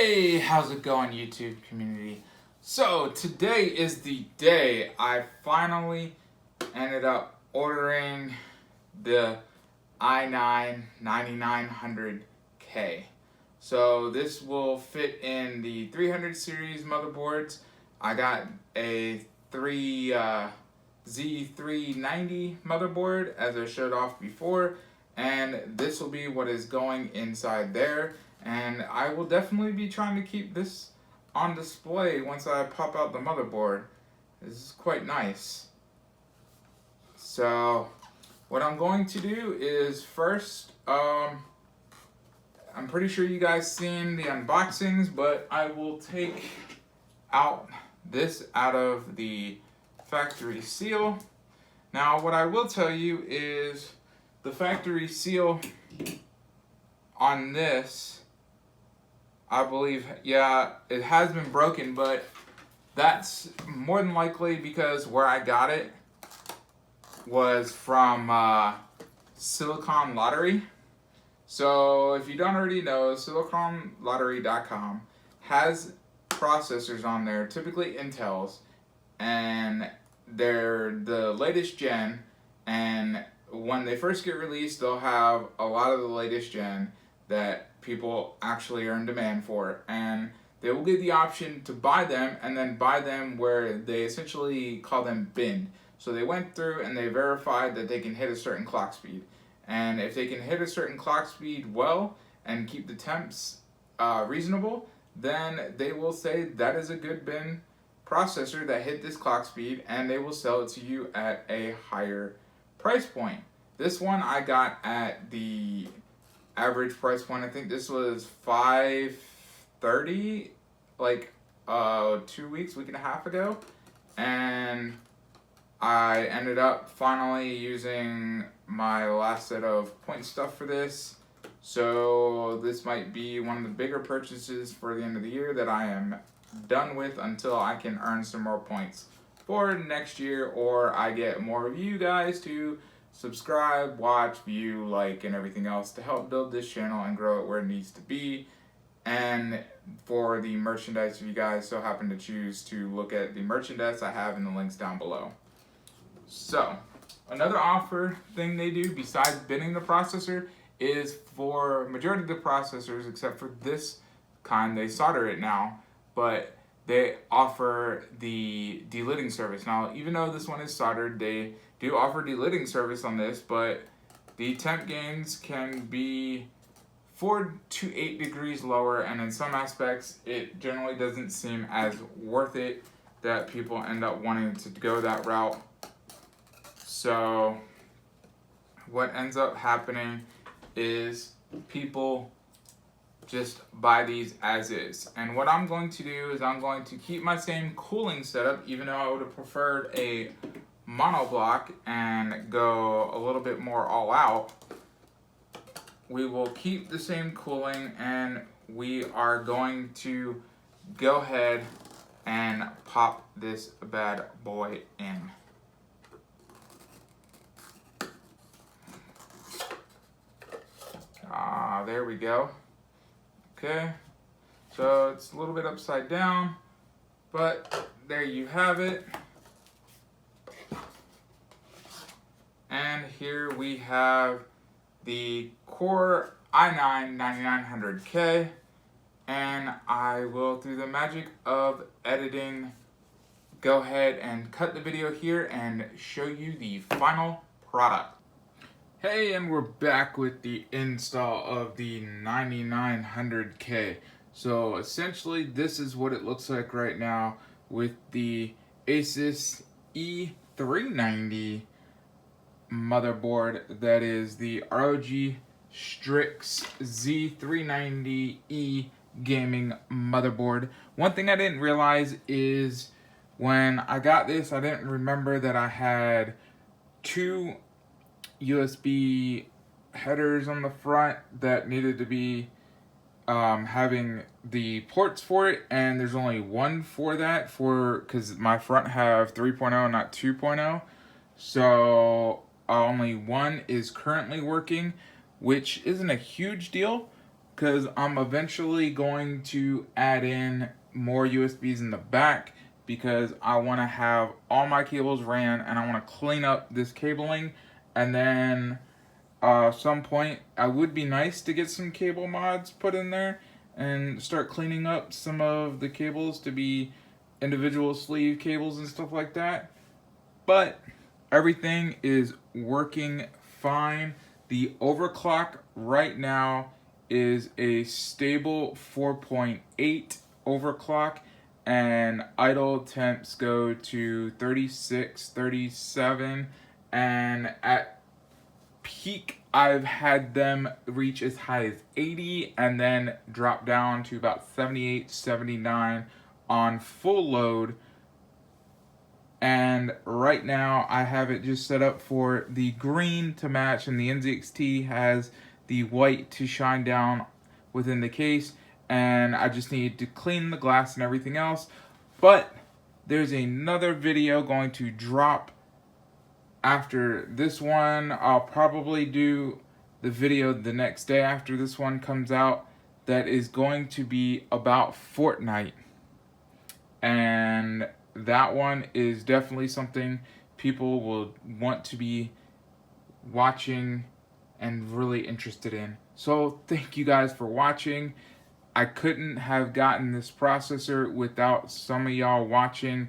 Hey, how's it going, YouTube community? So today is the day I finally ended up ordering the i9 9900K. So this will fit in the 300 series motherboards. I got a Z390 motherboard, as I showed off before, and this will be what is going inside there. And I will definitely be trying to keep this on display once I pop out the motherboard. This is quite nice. So what I'm going to do is first, I'm pretty sure you guys seen the unboxings, but I will take out this out of the factory seal. Now what I will tell you is the factory seal on this, I believe, yeah, it has been broken, but that's more than likely because where I got it was from Silicon Lottery. So if you don't already know, siliconlottery.com has processors on there, typically Intel's, and they're the latest gen, and when they first get released, they'll have a lot of the latest gen that people actually are in demand for, and they will give the option to buy them and then buy them where they essentially call them binned. So they went through and they verified that they can hit a certain clock speed, and if they can hit a certain clock speed well and keep the temps reasonable, then they will say that is a good bin processor that hit this clock speed, and they will sell it to you at a higher price point. This one I got at the average price point. I think this was $530 like 2 weeks, week and a half ago, and I ended up finally using my last set of point stuff for this. So this might be one of the bigger purchases for the end of the year that I am done with until I can earn some more points for next year, or I get more of you guys to subscribe, watch, view, like, and everything else to help build this channel and grow it where it needs to be. And for the merchandise, if you guys so happen to choose to look at the merchandise, I have in the links down below. So another offer thing they do besides binning the processor is for majority of the processors, except for this kind, they solder it now, but they offer the delitting service. Now, even though this one is soldered, they do offer delitting service on this, but the temp gains can be 4 to 8 degrees lower, and in some aspects, it generally doesn't seem as worth it that people end up wanting to go that route. So what ends up happening is people just buy these as is. And what I'm going to do is I'm going to keep my same cooling setup, even though I would have preferred a monoblock and go a little bit more all out. We will keep the same cooling, and we are going to go ahead and pop this bad boy in. There we go. Okay, so it's a little bit upside down, but there you have it. And here we have the Core i9 9900K, and I will, through the magic of editing, go ahead and cut the video here and show you the final product. Hey, and we're back with the install of the 9900K. So essentially this is what it looks like right now with the Asus E390 motherboard. That is the ROG Strix Z390E gaming motherboard. One thing I didn't realize is when I got this, I didn't remember that I had two USB headers on the front that needed to be having the ports for it, and there's only one for that, because my front have 3.0 not 2.0, so only one is currently working, which isn't a huge deal, because I'm eventually going to add in more USBs in the back, because I want to have all my cables ran and I want to clean up this cabling. And then some point I would be nice to get some cable mods put in there and start cleaning up some of the cables to be individual sleeve cables and stuff like that. But everything is working fine. The overclock right now is a stable 4.8 overclock, and idle temps go to 36, 37, and at peak I've had them reach as high as 80 and then drop down to about 78, 79 on full load. And right now I have it just set up for the green to match, and the NZXT has the white to shine down within the case, and I just need to clean the glass and everything else. But there's another video going to drop after this one. I'll probably do the video the next day after this one comes out that is going to be about Fortnite, and that one is definitely something people will want to be watching and really interested in. So thank you guys for watching. I couldn't have gotten this processor without some of y'all watching,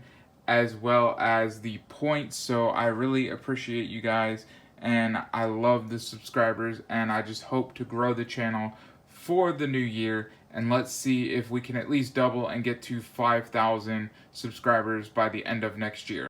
as well as the points. So I really appreciate you guys, and I love the subscribers, and I just hope to grow the channel for the new year. And let's see if we can at least double and get to 5,000 subscribers by the end of next year.